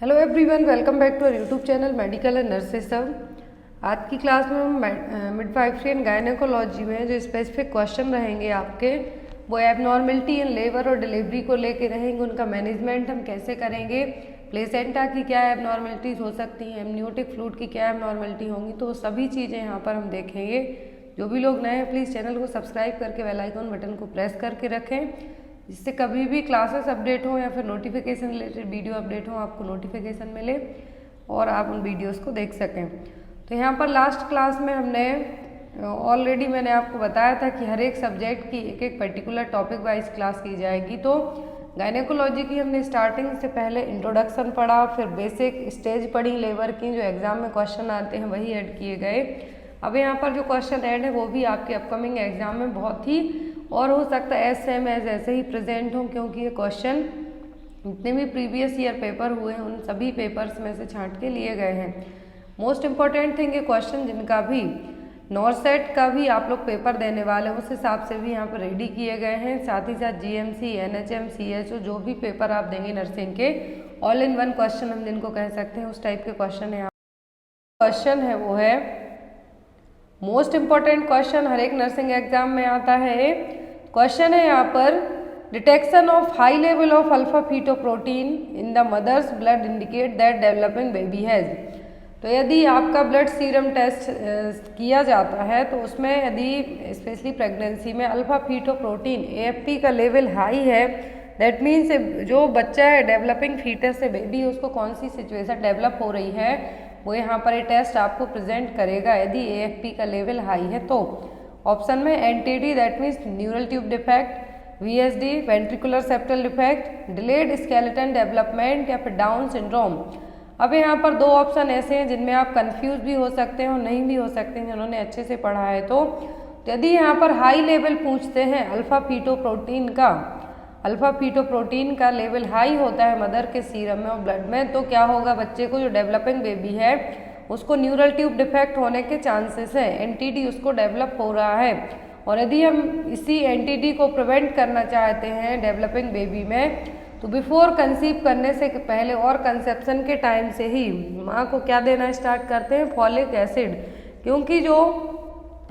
Hello everyone, welcome back to our YouTube channel medical and nurses सब। आज की class में हम मिडवाइफरी एंड गायनेकोलॉजी में जो स्पेसिफिक क्वेश्चन रहेंगे आपके, वो एबनॉर्मलिटी इन लेबर और डिलीवरी को लेके रहेंगे। उनका मैनेजमेंट हम कैसे करेंगे, प्लेसेंटा की क्या एबनॉर्मलिटीज़ हो सकती हैं, एमनियोटिक फ्लूइड की क्या एबनॉर्मलिटी होंगी, तो सभी चीज़ें यहाँ पर हम देखेंगे। जो भी लोग नए हैं प्लीज़ चैनल को सब्सक्राइब करके बेल आइकन बटन को प्रेस करके रखें, जिससे कभी भी क्लासेस अपडेट हो या फिर नोटिफिकेशन रिलेटेड वीडियो अपडेट हो आपको नोटिफिकेशन मिले और आप उन वीडियोस को देख सकें। तो यहाँ पर लास्ट क्लास में हमने ऑलरेडी मैंने आपको बताया था कि हर एक सब्जेक्ट की एक एक पर्टिकुलर टॉपिक वाइज क्लास की जाएगी। तो गायनेकोलॉजी की हमने स्टार्टिंग से पहले इंट्रोडक्शन पढ़ा, फिर बेसिक स्टेज पढ़ी लेबर की, जो एग्जाम में क्वेश्चन आते हैं वही ऐड किए गए। अब यहाँ पर जो क्वेश्चन ऐड है वो भी आपके अपकमिंग एग्जाम में बहुत ही और हो सकता है सेम एज ऐसे ही प्रेजेंट हों, क्योंकि ये क्वेश्चन जितने भी प्रीवियस ईयर पेपर हुए हैं उन सभी पेपर्स में से छांट के लिए गए हैं। मोस्ट इम्पॉर्टेंट थिंग ये क्वेश्चन जिनका भी नॉर्सेट का भी आप लोग पेपर देने वाले हैं उस हिसाब से भी यहाँ पर रेडी किए गए हैं। साथ ही साथ जीएमसी, एनएचएम, सीएचओ जो भी पेपर आप देंगे नर्सिंग के, ऑल इन वन क्वेश्चन हम जिनको कह सकते हैं उस टाइप के क्वेश्चन है। क्वेश्चन है वो है मोस्ट इम्पॉर्टेंट क्वेश्चन, हर एक नर्सिंग एग्जाम में आता है। क्वेश्चन है यहाँ पर, detection of high level of alpha fetoprotein in the mother's blood indicate that developing baby has. तो यदि आपका ब्लड सीरम टेस्ट किया जाता है तो उसमें यदि स्पेशली प्रेगनेंसी में अल्फा फीटोप्रोटीन AFP का लेवल हाई है, दैट मीन्स जो बच्चा है डेवलपिंग फीटस से बेबी उसको कौन सी सिचुएशन डेवलप हो रही है वो यहाँ पर ये टेस्ट आपको प्रेजेंट करेगा यदि AFP का लेवल हाई है तो। ऑप्शन में NTD that means neural tube defect, VSD ventricular septal defect, delayed skeleton development या फिर डाउन सिंड्रोम। अब यहाँ पर दो ऑप्शन ऐसे हैं जिनमें आप कंफ्यूज भी हो सकते हैं और नहीं भी हो सकते हैं जिन्होंने अच्छे से पढ़ा है। तो यदि यहाँ पर हाई लेवल पूछते हैं अल्फा फीटोप्रोटीन का लेवल हाई होता है मदर के सीरम में और ब्लड में, तो क्या होगा, बच्चे को जो डेवलपिंग बेबी है उसको न्यूरल ट्यूब डिफेक्ट होने के चांसेस है, NTD उसको डेवलप हो रहा है। और यदि हम इसी NTD को प्रिवेंट करना चाहते हैं डेवलपिंग बेबी में, तो बिफोर कंसीव करने से पहले और कंसेप्शन के टाइम से ही माँ को क्या देना स्टार्ट करते हैं, फॉलिक एसिड, क्योंकि जो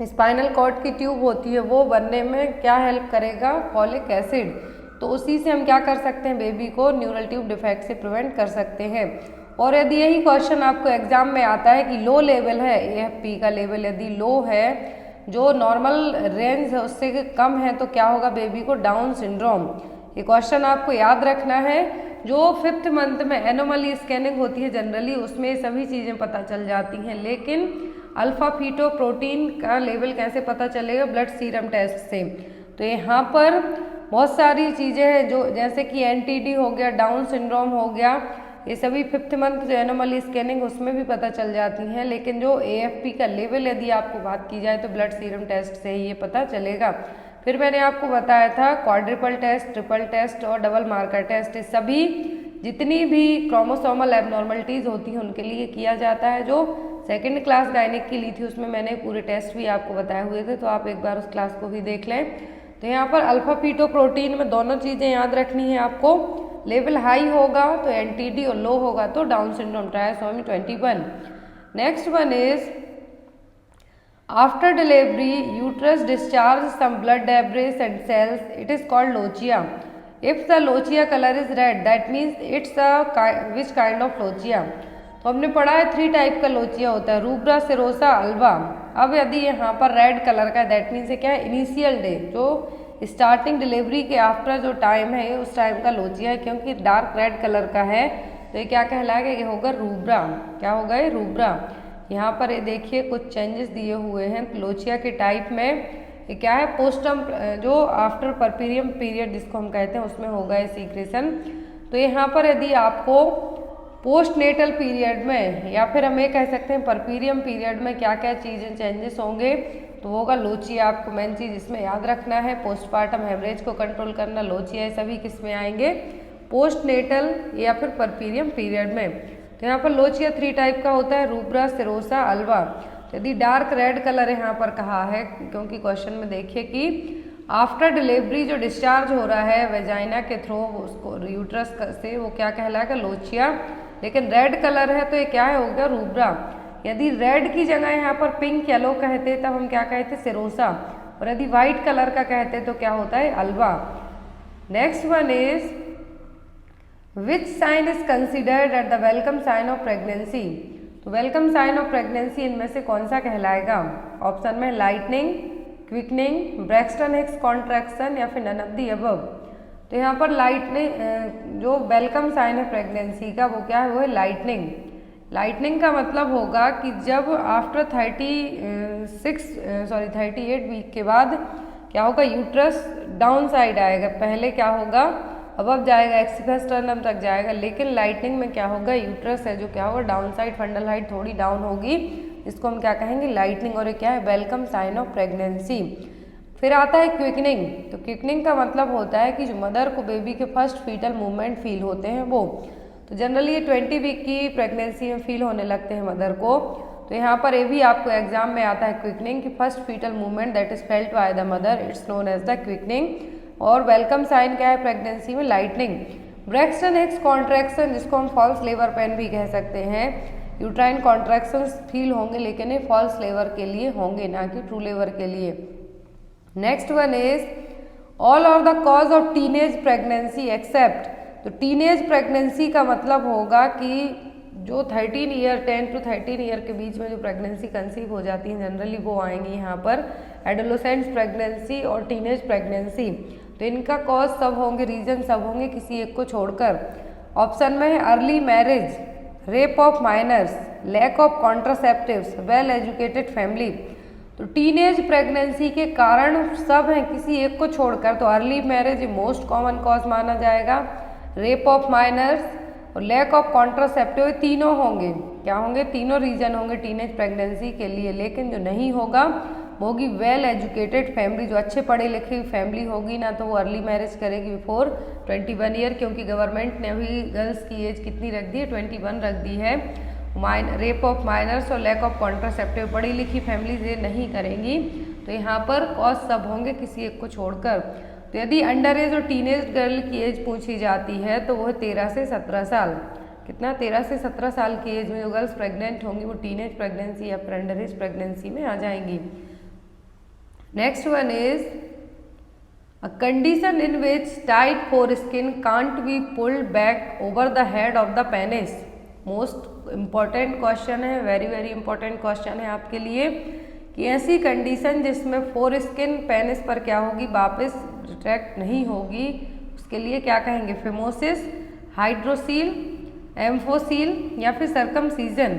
स्पाइनल कॉर्ड की ट्यूब होती है वो बनने में क्या हेल्प करेगा, फॉलिक एसिड। तो उसी से हम क्या कर सकते हैं, बेबी को न्यूरल ट्यूब डिफेक्ट से प्रिवेंट कर सकते हैं। और यदि यही क्वेश्चन आपको एग्जाम में आता है कि लो लेवल है AFP का लेवल, यदि लो है, जो नॉर्मल रेंज है उससे कम है, तो क्या होगा, बेबी को डाउन सिंड्रोम। ये क्वेश्चन आपको याद रखना है। जो 5th मंथ में एनोमली स्कैनिंग होती है जनरली उसमें ये सभी चीज़ें पता चल जाती हैं, लेकिन अल्फा फीटोप्रोटीन का लेवल कैसे पता चलेगा, ब्लड सीरम टेस्ट से। तो यहाँ पर बहुत सारी चीज़ें हैं जो जैसे कि NTD हो गया, डाउन सिंड्रोम हो गया, ये सभी 5th मंथ जो एनोमली स्कैनिंग उसमें भी पता चल जाती हैं। लेकिन जो AFP का लेवल यदि आपको बात की जाए तो ब्लड सीरम टेस्ट से ही ये पता चलेगा। फिर मैंने आपको बताया था क्वाड्रिपल टेस्ट, ट्रिपल टेस्ट और डबल मार्कर टेस्ट, सभी जितनी भी क्रोमोसोमल एबनॉर्मलिटीज़ होती हैं उनके लिए किया जाता है। जो सेकेंड क्लास गायनिक की ली थी उसमें मैंने पूरे टेस्ट भी आपको बताए हुए थे, तो आप एक बार उस क्लास को भी देख लें। तो यहाँ पर अल्फा फीटोप्रोटीन में दोनों चीज़ें याद रखनी है आपको, लेवल हाई होगा तो NTD और लो होगा तो down syndrome, trisomy 21। Next one is after delivery uterus discharge some blood debris and cells, it is called lochia. If the lochia colour is red that means it's which kind of lochia. तो हमने पढ़ा है 3 type का lochia होता है, rubra, serosa, Alva. अब यदि यहाँ पर रेड कलर का दैट मीन्स क्या है, इनिशियल डे, जो स्टार्टिंग डिलीवरी के आफ्टर जो टाइम है उस टाइम का लोचिया है, क्योंकि डार्क रेड कलर का है तो ये क्या कहलाएगा, ये होगा रूब्रा। क्या होगा, ये रूब्रा। यहाँ पर ये देखिए कुछ चेंजेस दिए हुए हैं लोचिया के टाइप में। ये क्या है, पोस्टम जो आफ्टर परपीरियम पीरियड जिसको हम कहते हैं उसमें होगा ये सीक्रेशन। तो यहाँ पर यदि आपको पोस्ट नेटल पीरियड में या फिर हम ये कह सकते हैं परपीरियम पीरियड में क्या क्या चीज़ें चेंजेस होंगे, तो होगा लोचिया। आपको मेन चीज़ इसमें याद रखना है, पोस्टपार्टम हेमरेज को कंट्रोल करना, लोचिया सभी किस में आएंगे, पोस्ट नेटल या फिर परपीरियम पीरियड में। तो यहाँ पर लोचिया 3 टाइप का होता है, रूब्रा, सिरोसा, अल्वा। यदि डार्क रेड कलर यहाँ पर कहा है क्योंकि क्वेश्चन में देखिए कि आफ्टर डिलीवरी जो डिस्चार्ज हो रहा है वेजाइना के थ्रू उसको यूट्रस से, वो क्या कहलाएगा, लोचिया। लेकिन रेड कलर है तो ये क्या है, हो गया रूब्रा। यदि रेड की जगह यहाँ पर पिंक येलो कहते तब हम क्या कहते, सिरोसा, और यदि व्हाइट कलर का कहते तो क्या होता है, alba. Next one is which sign is considered at the welcome sign of pregnancy. तो वेलकम साइन ऑफ प्रेगनेंसी इनमें से कौन सा कहलाएगा? ऑप्शन में lightening, quickening, Braxton Hicks contraction या फिर नन ऑफ द अबव। तो यहाँ पर लाइटनिंग जो वेलकम साइन है प्रेगनेंसी का वो क्या है, वो है लाइटनिंग। लाइटनिंग का मतलब होगा कि जब आफ्टर 38 वीक के बाद क्या होगा, यूट्रस डाउन साइड आएगा। पहले क्या होगा, अबव जाएगा, एक्सिफेस्टर्नम तक जाएगा, लेकिन लाइटनिंग में क्या होगा, यूट्रस है जो क्या होगा डाउन साइड, फंडल हाइट थोड़ी डाउन होगी, इसको हम क्या कहेंगे, लाइटनिंग। और ये क्या है, वेलकम साइन ऑफ प्रेगनेंसी। फिर आता है क्विकनिंग। तो क्विकनिंग का मतलब होता है कि जो मदर को बेबी के फर्स्ट फीटल मूवमेंट फील होते हैं वो, तो जनरली ये 20 वीक की प्रेगनेंसी में फील होने लगते हैं मदर को। तो यहाँ पर ये भी आपको एग्जाम में आता है क्विकनिंग की first fetal movement that is felt by the mother, it's known as the quickening. और वेलकम साइन क्या है प्रेगनेंसी में, लाइटनिंग। ब्रैक्सटन हिक्स कॉन्ट्रैक्शन जिसको हम फॉल्स लेबर पेन भी कह सकते हैं, यूट्राइन कॉन्ट्रैक्शंस फील होंगे लेकिन ये फॉल्स लेबर के लिए होंगे, ना कि ट्रू लेबर के लिए। Next one is all are the cause of teenage pregnancy except. तो टीनेज प्रेगनेंसी का मतलब होगा कि जो 10 to 13 ईयर के बीच में जो प्रेगनेंसी कंसीव हो जाती है जनरली वो आएंगी यहाँ पर, एडोलेसेंट प्रेगनेंसी और टीनेज प्रेगनेंसी। तो इनका कॉज सब होंगे, रीजन सब होंगे किसी एक को छोड़कर। ऑप्शन में है early marriage, rape of minors, lack of contraceptives, well educated family. तो टीनेज प्रेगनेंसी के कारण सब हैं किसी एक को छोड़कर, तो early marriage most common cause माना जाएगा, रेप ऑफ माइनर्स और लैक ऑफ कॉन्ट्रासेप्टिव तीनों होंगे। क्या होंगे, तीनों रीजन होंगे टीनेज प्रेगनेंसी के लिए। लेकिन जो नहीं होगा वो होगी वेल एजुकेटेड फैमिली, जो अच्छे पढ़े लिखे फैमिली होगी ना तो वो अर्ली मैरिज करेगी बिफोर 21 ईयर, क्योंकि गवर्नमेंट ने अभी गर्ल्स की एज कितनी रख दी है, 21 रख दी है। रेप ऑफ माइनर्स और लैक ऑफ कॉन्ट्रासेप्टिव पढ़ी लिखी फैमिलीज ये नहीं करेंगी। तो यहाँ पर कॉज सब होंगे किसी एक को छोड़कर। तो यदि अंडर एज और टीनेज गर्ल की एज पूछी जाती है तो वो है 13 से 17 साल। कितना, 13 से 17 साल की एज में जो गर्ल्स प्रेग्नेंट होंगी वो टीनेज प्रेगनेंसी या फिर अंडर एज प्रेगनेंसी में आ जाएंगी। Next one is a condition in which tight foreskin can't be pulled back over the head of the penis. Most important question है, वेरी वेरी इंपॉर्टेंट क्वेश्चन है आपके लिए कि ऐसी कंडीशन जिसमें फोरस्किन पेनिस पर क्या होगी, वापस रिट्रैक्ट नहीं होगी, उसके लिए क्या कहेंगे, फिमोसिस, हाइड्रोसील, एम्फोसील या फिर सर्कमसीजन।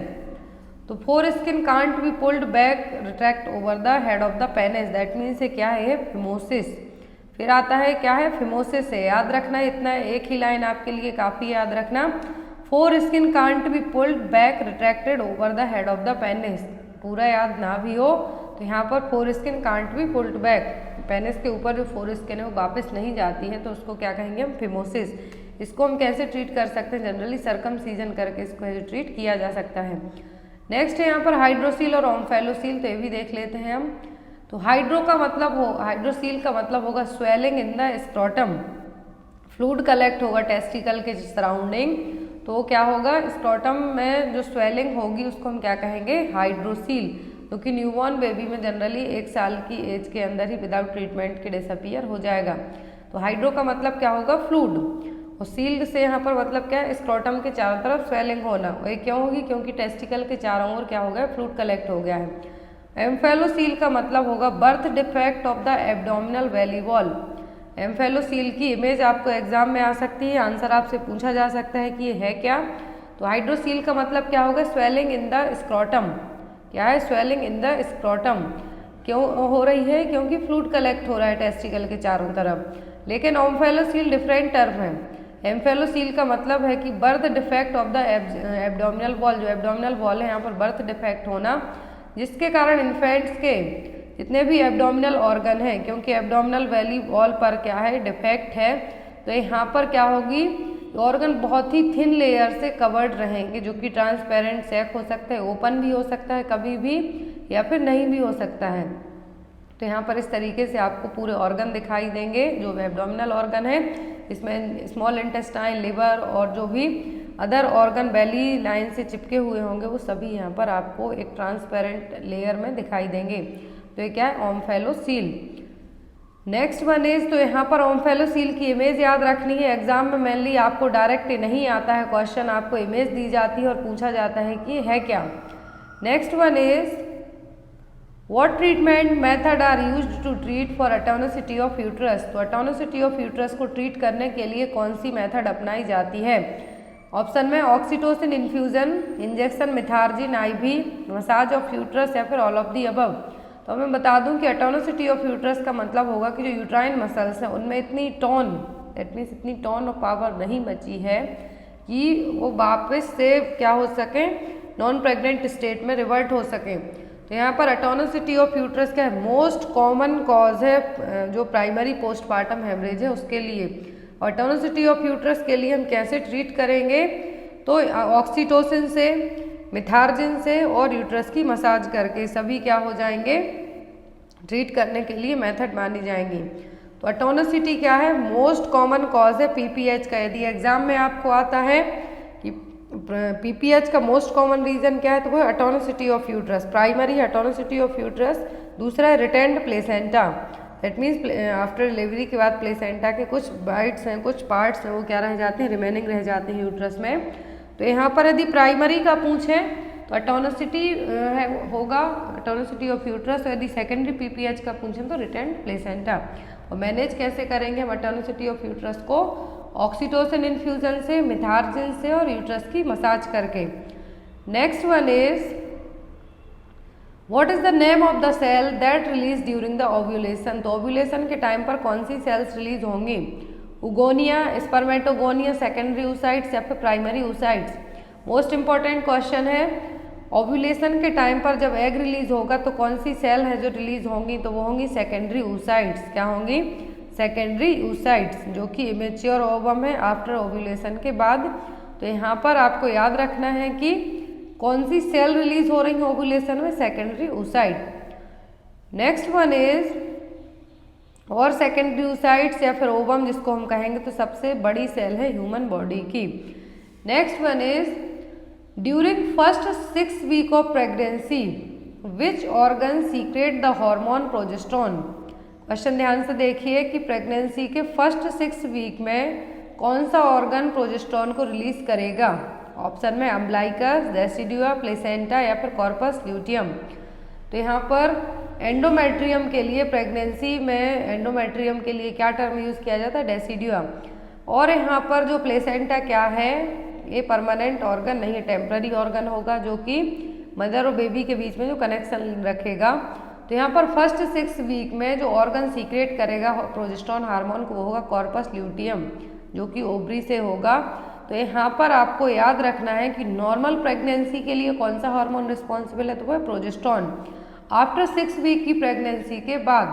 तो foreskin can't be pulled back retract over the head of the penis, that means ये क्या है, फिमोसिस। फिर आता है क्या है, फिमोसिस है। याद रखना इतना, एक ही लाइन आपके लिए काफ़ी याद रखना, foreskin can't be pulled back retracted over the head of the penis. पूरा याद ना भी हो तो यहाँ पर foreskin can't be pulled back, penis के ऊपर जो फोरस्किन है वो वापस नहीं जाती है, तो उसको क्या कहेंगे हम, फिमोसिस। इसको हम कैसे ट्रीट कर सकते हैं, जनरली सर्कमसीजन करके इसको ट्रीट किया जा सकता है। नेक्स्ट है यहाँ पर हाइड्रोसील और ओम्फेलोसील, तो ये भी देख लेते हैं हम। तो हाइड्रोसील का मतलब होगा swelling in the scrotum, fluid collect होगा टेस्टिकल के सराउंडिंग, तो क्या होगा, स्क्रोटम में जो स्वेलिंग होगी उसको हम क्या कहेंगे, हाइड्रोसील। क्योंकि न्यूबॉर्न बेबी में जनरली 1 साल की एज के अंदर ही विदाउट ट्रीटमेंट के डिसअपियर हो जाएगा। तो हाइड्रो का मतलब क्या होगा, फ्लूइड, और सील से यहाँ पर मतलब क्या है, स्क्रोटम के चारों तरफ स्वेलिंग होना। और ये क्यों होगी, क्योंकि टेस्टिकल के चारों ओर क्या हो गया, फ्लूइड कलेक्ट हो गया है। एम्फेलोसील का मतलब होगा birth defect of the abdominal valley wall. Omphalocele की इमेज आपको एग्जाम में आ सकती है, आंसर आपसे पूछा जा सकता है कि ये है क्या। तो हाइड्रोसील का मतलब क्या होगा, स्वेलिंग इन द स्क्रोटम। क्या है, स्वेलिंग इन द स्क्रोटम। क्यों हो रही है, क्योंकि फ्लूइड कलेक्ट हो रहा है टेस्टिकल के चारों तरफ। लेकिन ओम्फेलोसील डिफरेंट टर्म है। एम्फेलोसील का मतलब है कि birth defect of the abdominal wall, जो एब्डोमिनल वॉल है यहाँ पर बर्थ डिफेक्ट होना, जिसके कारण इन्फेंट्स के जितने भी एब्डोमिनल ऑर्गन हैं, क्योंकि एब्डोमिनल वैली वॉल पर क्या है, डिफेक्ट है, तो यहाँ पर क्या होगी, ऑर्गन बहुत ही थिन लेयर से कवर्ड रहेंगे, जो कि ट्रांसपेरेंट सैक हो सकता है, ओपन भी हो सकता है कभी भी, या फिर नहीं भी हो सकता है। तो यहाँ पर इस तरीके से आपको पूरे ऑर्गन दिखाई देंगे जो एब्डोमिनल ऑर्गन है, इसमें स्मॉल इंटेस्टाइन, लिवर और जो भी अदर ऑर्गन बेली लाइन से चिपके हुए होंगे वो सभी यहाँ पर आपको एक ट्रांसपेरेंट लेयर में दिखाई देंगे। तो ये क्या है, ओम्फेलोसील। नेक्स्ट वन इज, तो यहाँ पर ओम्फेलोसील की इमेज याद रखनी है। एग्जाम में मेनली आपको डायरेक्ट नहीं आता है क्वेश्चन, आपको इमेज दी जाती है और पूछा जाता है कि है क्या। Next one is, what treatment method are used to treat for atonicity of uterus. तो एटोनिसिटी ऑफ यूट्रस को ट्रीट करने के लिए कौन सी मेथड अपनाई जाती है। ऑप्शन में oxytocin infusion, injection, methergine IV, massage of uterus या फिर ऑल ऑफ दी अबव। तो मैं बता दूं कि एटोनिसिटी ऑफ यूट्रस का मतलब होगा कि जो यूट्राइन मसल्स हैं उनमें इतनी टोन, दैट मीन्स इतनी टोन और पावर नहीं बची है कि वो वापस से क्या हो सके, नॉन प्रेग्नेंट स्टेट में रिवर्ट हो सके। तो यहाँ पर एटोनिसिटी ऑफ यूट्रस का मोस्ट कॉमन कॉज है जो प्राइमरी पोस्टमार्टम हेमरेज है उसके लिए। और एटोनिसिटी ऑफ यूट्रस के लिए हम कैसे ट्रीट करेंगे, तो ऑक्सीटोसिन से, मिथार्जिन से और यूट्रस की मसाज करके सभी क्या हो जाएंगे, ट्रीट करने के लिए मेथड मानी जाएंगी। तो एटोनिसिटी क्या है, मोस्ट कॉमन कॉज है पीपीएच का। यदि एग्जाम में आपको आता है कि पीपीएच का मोस्ट कॉमन रीजन क्या है, तो वो atonicity of uterus, primary atonicity of uterus. दूसरा है retained placenta, that means after delivery के बाद प्लेसेंटा के कुछ बाइट्स हैं, कुछ पार्ट्स हैं, वो क्या रह जाते हैं, रिमेनिंग रह जाते हैं यूट्रस में। तो यहाँ पर यदि प्राइमरी का पूछें तो एटोनिसिटी होगा, एटोनिसिटी ऑफ यूट्रस। और यदि सेकेंडरी पीपीएच का पूछें तो रिटेंड प्लेसेंटा। और मैनेज कैसे करेंगे हम एटोनिसिटी ऑफ यूट्रस को, ऑक्सीटोसिन इन्फ्यूजन से, मिथार्जिन से और यूट्रस की मसाज करके। Next one is, what is the name of the cell that release during the ovulation. तो ओव्यूलेशन के टाइम पर कौन सी सेल्स रिलीज होंगी, उगोनिया, स्पर्मेटोगोनिया, सेकेंडरी oocytes या फिर primary oocytes। Most important question है, ओव्यूलेशन के टाइम पर जब एग रिलीज होगा तो कौन सी सेल है जो रिलीज होंगी, तो वो होंगी सेकेंडरी oocytes। क्या होंगी, सेकेंडरी oocytes, जो कि इमेच्योर ओवम है आफ्टर ओव्यूलेशन के बाद। तो यहाँ पर आपको याद रखना है कि कौन सी सेल रिलीज हो रही है ओव्यूलेशन में, secondary oocyte। Next one is, और सेकेंडरी oocytes या फिर ओवम जिसको हम कहेंगे, तो सबसे बड़ी सेल है ह्यूमन बॉडी की। Next one is, during first 6 week of pregnancy which organ secrete the hormone progesterone. Question ध्यान से देखिए कि प्रेगनेंसी के फर्स्ट 6 वीक में कौन सा ऑर्गन प्रोजेस्टेरोन को रिलीज करेगा। ऑप्शन में अम्बलाइकस, डेसिडुआ, प्लेसेंटा या फिर कॉर्पस ल्यूटियम। तो यहाँ पर एंडोमेट्रियम के लिए, प्रेगनेंसी में एंडोमेट्रियम के लिए क्या टर्म यूज़ किया जाता है, डेसिडुआ। और यहाँ पर जो प्लेसेंटा क्या है, ये परमानेंट ऑर्गन नहीं है, टेम्पररी ऑर्गन होगा जो कि मदर और बेबी के बीच में जो कनेक्शन रखेगा। तो यहाँ पर फर्स्ट 6 वीक में जो ऑर्गन सीक्रेट करेगा प्रोजेस्टेरोन हार्मोन को, वो होगा कॉर्पस ल्यूटियम जो कि ओवरी से होगा। तो यहाँ पर आपको याद रखना है कि नॉर्मल प्रेगनेंसी के लिए कौन सा हार्मोन रिस्पॉन्सिबल है, तो वो है प्रोजेस्टेरोन। आफ्टर 6 वीक की प्रेगनेंसी के बाद,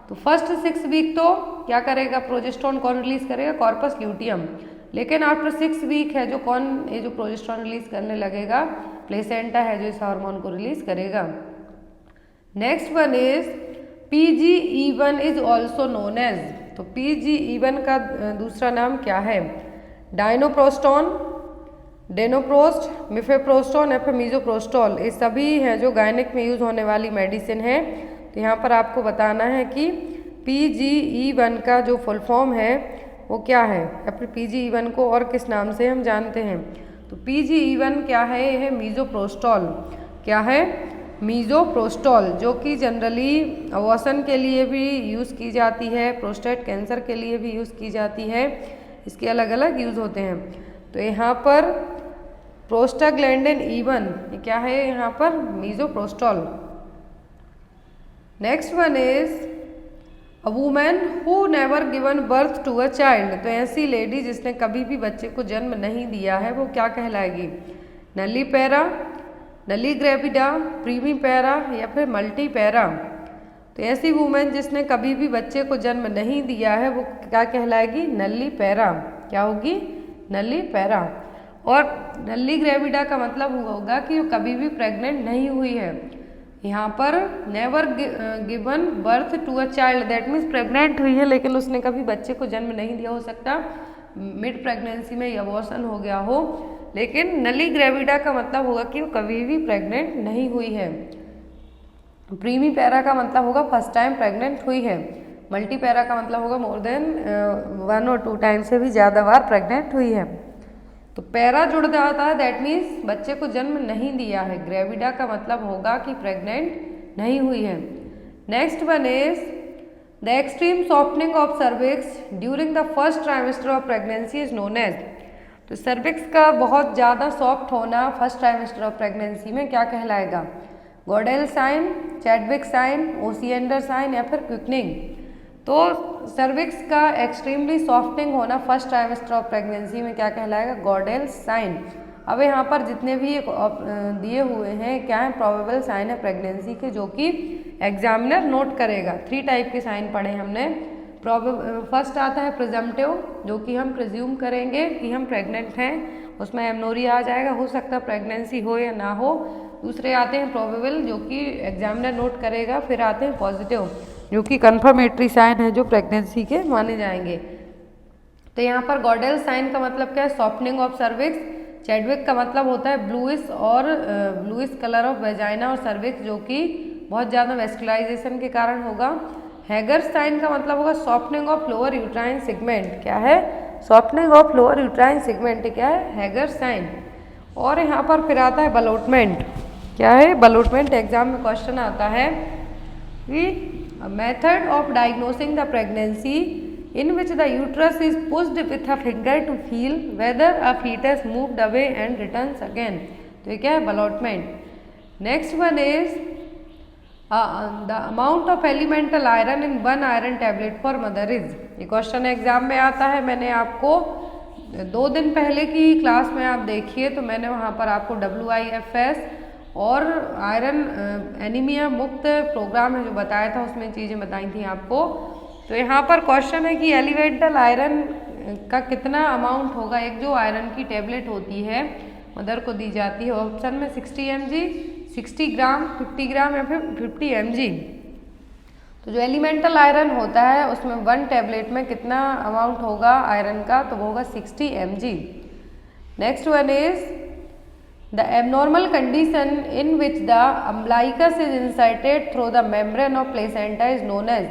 तो फर्स्ट 6 वीक तो क्या करेगा, प्रोजेस्टेरोन कौन रिलीज करेगा, कॉर्पस ल्यूटियम। लेकिन आफ्टर 6 वीक है जो कौन, ये जो प्रोजेस्टेरोन रिलीज करने लगेगा, प्लेसेंटा है जो इस हार्मोन को रिलीज करेगा। Next one is, PGE1 is also known as. तो PGE1 का दूसरा नाम क्या है, डायनोप्रोस्टोन, डेनोप्रोस्ट, मिफेप्रोस्टोन या फिर मीजोप्रोस्टोल। ये सभी हैं जो गायनिक में यूज होने वाली मेडिसिन है। तो यहाँ पर आपको बताना है कि PGE1 का जो फुल फॉर्म है वो क्या है, या फिर PGE1 को और किस नाम से हम जानते हैं। तो PGE1 क्या है, ये है मीजोप्रोस्टोल। क्या है, मीजोप्रोस्टोल, जो कि जनरली अबॉर्शन के लिए भी यूज़ की जाती है, प्रोस्टेट कैंसर के लिए भी यूज़ की जाती है, इसके अलग अलग यूज़ होते हैं। तो यहाँ पर प्रोस्टाग्लैंडिन E1 ये क्या है, यहाँ पर misoprostol. Next one is, a women who never given birth to a child. तो ऐसी लेडी जिसने कभी भी बच्चे को जन्म नहीं दिया है वो क्या कहलाएगी, नलीपेरा, नली ग्रेविडा, प्रीमीपेरा या फिर मल्टीपेरा। तो ऐसी वुमेन जिसने कभी भी बच्चे को जन्म नहीं दिया है वो क्या कहलाएगी, नलीपेरा। क्या होगी, नलीपेरा। और नली ग्रेविडा का मतलब होगा कि वो कभी भी प्रेग्नेंट नहीं हुई है। यहाँ पर never given birth to a child, that means pregnant हुई है लेकिन उसने कभी बच्चे को जन्म नहीं दिया, हो सकता मिड प्रेगनेंसी में अबॉर्शन हो गया हो, लेकिन नली ग्रेविडा का मतलब होगा कि वो कभी भी प्रेग्नेंट नहीं हुई है। प्रीमी पैरा का मतलब होगा फर्स्ट टाइम प्रेग्नेंट हुई है। मल्टी पैरा का मतलब होगा मोर देन 1 और 2 टाइम से भी ज़्यादा बार प्रेग्नेंट हुई है। तो पैरा जुड़ जाता है, दैट मीन्स बच्चे को जन्म नहीं दिया है। ग्रेविडा का मतलब होगा कि प्रेग्नेंट नहीं हुई है। Next one is the extreme softening of cervix during the first trimester of pregnancy is known as. तो सर्विक्स का बहुत ज़्यादा सॉफ्ट होना फर्स्ट ट्राइमेस्टर ऑफ प्रेगनेंसी में क्या कहलाएगा? Goodell sign, Chadwick sign, Osiander sign या फिर क्विकनिंग। तो सर्विक्स का एक्सट्रीमली सॉफ्टनिंग होना फर्स्ट ट्राइमेस्टर ऑफ प्रेगनेंसी में क्या कहलाएगा? Goodell sign. अब यहाँ पर जितने भी दिए हुए हैं क्या है? प्रोबेबल साइन है प्रेगनेंसी के, जो कि एग्जामिनर नोट करेगा। 3 टाइप के साइन पढ़े हमने। फर्स्ट आता है प्रिजम्पटिव, जो कि हम प्रिज्यूम करेंगे कि हम प्रेग्नेंट हैं, उसमें एमनोरिया आ जाएगा, हो सकता है प्रेगनेंसी हो या ना हो। दूसरे आते हैं प्रोबेबल, जो कि एग्जामिनर नोट करेगा। फिर आते हैं पॉजिटिव, जो कि कन्फर्मेटरी साइन है, जो प्रेगनेंसी के माने जाएंगे। तो यहाँ पर गॉडेल साइन का मतलब क्या है? Softening of cervix. चैडविक का मतलब होता है ब्लूइश और ब्लूइश कलर ऑफ वेजाइना और सर्विक्स, जो कि बहुत ज़्यादा वेस्कुलाइजेशन के कारण होगा। हैगर साइन का मतलब होगा softening of lower uterine segment. क्या है? Softening of lower uterine segment क्या है? Hegar sign. और यहाँ पर फिर आता है बलोटमेंट। क्या है? बलोटमेंट एग्जाम में क्वेश्चन आता है कि method of diagnosing the pregnancy in which the uterus is pushed with a finger to feel whether a fetus moved away and returns again। तो ये क्या है? Ballottement. Next one is the amount of elemental iron in 1 iron tablet for mother is. ये question exam में आता है। मैंने आपको 2 दिन पहले की क्लास में आप देखिए तो मैंने वहाँ पर आपको WIFS और आयरन एनीमिया मुक्त प्रोग्राम है जो बताया था, उसमें चीज़ें बताई थी आपको। तो यहाँ पर क्वेश्चन है कि एलिमेंटल आयरन का कितना अमाउंट होगा। एक जो आयरन की टेबलेट होती है मदर को दी जाती है, ऑप्शन में 60 mg, 60 ग्राम, 50 ग्राम या फिर 50 mg। तो जो एलिमेंटल आयरन होता है उसमें 1 टेबलेट में कितना अमाउंट होगा आयरन का? तो वो होगा 60 mg। Next one is the abnormal condition in which the umbilicus is inserted through the membrane of placenta is known as.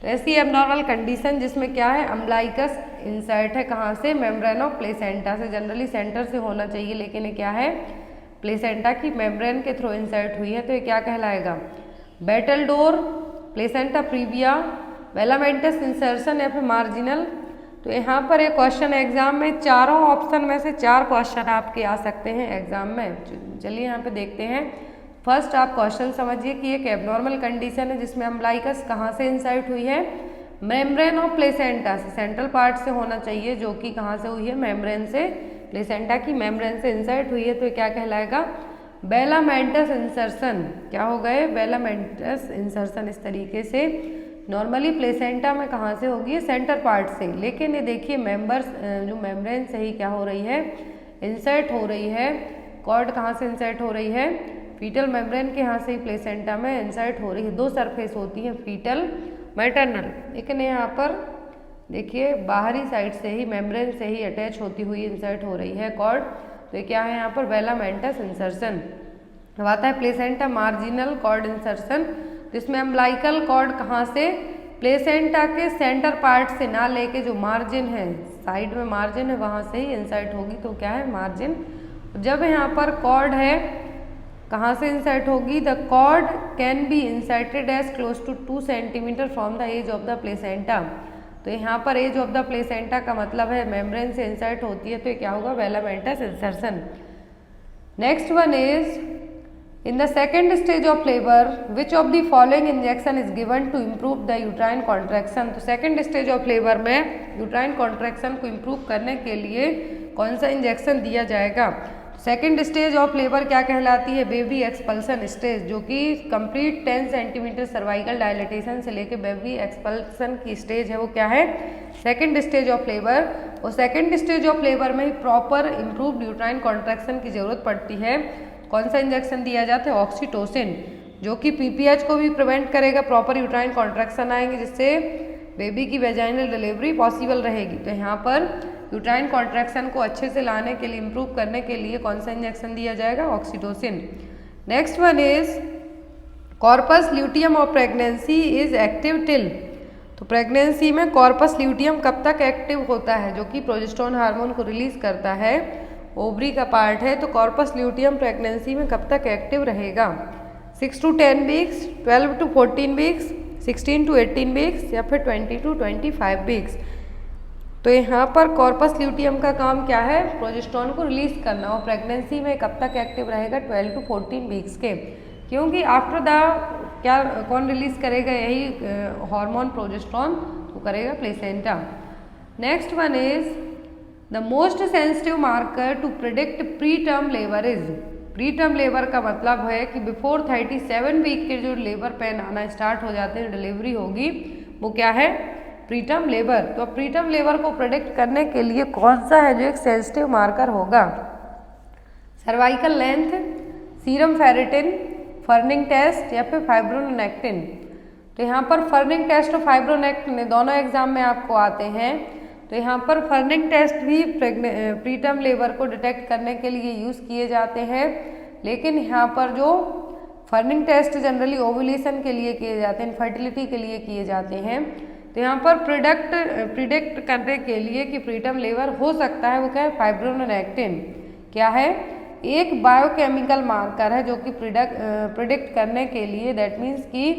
तो ऐसी एबनॉर्मल कंडीशन जिसमें क्या है? अम्बलाइकस इंसर्ट है कहाँ से? मेम्ब्रेन ऑफ प्लेसेंटा से। जनरली सेंटर से होना चाहिए, लेकिन ये क्या है? प्लेसेंटा की मेम्ब्रेन के थ्रू इंसर्ट हुई है। तो ये क्या कहलाएगा? बेटलडोर, प्लेसेंटा प्रीविया, वेलामेंटस इंसर्शन या फिर मार्जिनल। तो यहाँ पर एक क्वेश्चन एग्जाम में चारों ऑप्शन में से 4 क्वेश्चन आपके आ सकते हैं एग्जाम में। चलिए यहाँ पे देखते हैं। फर्स्ट आप क्वेश्चन समझिए कि एक एबनॉर्मल कंडीशन है जिसमें अम्बलाइकस कहाँ से इंसर्ट हुई है? मेम्ब्रेन ऑफ प्लेसेंटा से, सेंट्रल पार्ट से होना चाहिए, जो कि कहाँ से हुई है? मेम्ब्रेन से, प्लेसेंटा की मेम्ब्रेन से इंसर्ट हुई है। तो क्या कहलाएगा? वेलामेंटस इंसर्शन। क्या हो गए? वेलामेंटस इंसर्शन। इस तरीके से नॉर्मली प्लेसेंटा में कहाँ से होगी? सेंटर पार्ट से, लेकिन ये देखिए मेम्बर्स जो मेम्ब्रेन से ही क्या हो रही है? इंसर्ट हो रही है। कॉर्ड कहाँ से इंसर्ट हो रही है? फीटल मेम्ब्रेन के यहाँ से ही प्लेसेंटा में इंसर्ट हो रही है। 2 सरफेस होती है, फीटल, मैटरनल, लेकिन यहाँ पर देखिए बाहरी साइड से ही मेम्ब्रेन से ही अटैच होती हुई इंसर्ट हो रही है कॉर्ड। तो ये क्या है यहाँ पर? वेलामेंटस इंसर्शन। अब आता है प्लेसेंटा मार्जिनल कॉर्ड इंसर्शन, जिसमें अम्बलाइकल कॉर्ड कहाँ से? प्लेसेंटा के सेंटर पार्ट से ना लेके जो मार्जिन है, साइड में मार्जिन है, वहाँ से ही इंसर्ट होगी। तो क्या है? मार्जिन। जब यहाँ पर कॉर्ड है कहाँ से इंसर्ट होगी? The cord can be inserted as close to 2 centimetre from the edge of the placenta. तो यहाँ पर एज ऑफ द प्लेसेंटा का मतलब है मेम्ब्रेन से इंसर्ट होती है। तो ये क्या होगा? Velamentous insertion. Next one is in the second stage of labour which of the following injection is given to improve the uterine contraction. तो सेकेंड स्टेज ऑफ लेबर में यूट्राइन कॉन्ट्रैक्शन को इम्प्रूव करने के लिए कौन सा इंजेक्शन दिया जाएगा? सेकेंड स्टेज ऑफ लेबर क्या कहलाती है? बेबी एक्सपल्सन स्टेज, जो कि कंप्लीट 10 सेंटीमीटर सर्वाइकल डायलेटेशन से लेके बेबी एक्सपल्सन की स्टेज है, वो क्या है? Second stage of labour. और सेकेंड स्टेज ऑफ लेबर में ही प्रॉपर इम्प्रूव्ड यूट्राइन कॉन्ट्रैक्शन की जरूरत पड़ती है। कौन सा इंजेक्शन दिया जाता है? ऑक्सीटोसिन, जो कि PPH को भी प्रिवेंट करेगा, प्रॉपर यूट्राइन कॉन्ट्रैक्शन आएंगे जिससे बेबी की वेजाइनल डिलीवरी पॉसिबल रहेगी। तो यहाँ पर यूट्राइन कॉन्ट्रैक्शन को अच्छे से लाने के लिए, इम्प्रूव करने के लिए कौन सा इंजेक्शन दिया जाएगा? Oxytocin. Next one is corpus luteum of pregnancy is active till. तो प्रेगनेंसी में कॉर्पस ल्यूटियम कब तक एक्टिव होता है? जो कि प्रोजेस्टेरोन हार्मोन को रिलीज करता है, ओवरी का पार्ट है। तो कॉर्पस ल्यूटियम प्रेगनेंसी में कब तक एक्टिव रहेगा? 6 to 10 weeks, 12 to 14 weeks, 16 to 18 weeks या फिर 20 to 25 वीक्स। तो यहाँ पर कॉर्पस ल्यूटियम का काम क्या है? प्रोजेस्टेरोन को रिलीज करना। और प्रेगनेंसी में कब तक एक्टिव रहेगा? 12 to 14 वीक्स के, क्योंकि आफ्टर द क्या कौन रिलीज करेगा? यही हार्मोन प्रोजेस्टेरोन, तो करेगा placenta. Next one is the most sensitive marker to predict preterm labour is. Preterm labour का मतलब है कि बिफोर 37 वीक के जो लेबर पेन आना स्टार्ट हो जाते हैं, डिलीवरी होगी, वो क्या है? Preterm labour. तो प्री टर्म लेबर को प्रिडिक्ट करने के लिए कौन सा है जो एक सेंसिटिव मार्कर होगा? Cervical length, serum ferritin, ferning test या फिर फाइब्रोनेक्टिन। तो यहाँ पर फर्निंग टेस्ट और फाइब्रोनेक्टिन दोनों एग्जाम में आपको आते हैं। तो यहाँ पर फर्निंग टेस्ट भी प्री टर्म लेबर को डिटेक्ट करने के लिए यूज़ किए जाते हैं, लेकिन यहाँ पर जो फर्निंग टेस्ट जनरली ओवुलेशन के लिए किए जाते हैं, इनफर्टिलिटी के लिए किए जाते हैं। तो यहाँ पर प्रिडिक्ट करने के लिए कि प्री टर्म लेबर हो सकता है, वो क्या है? फाइब्रोनेक्टिन। क्या है? एक बायोकेमिकल मार्कर है जो कि प्रिडिक्ट करने के लिए, दैट मीन्स कि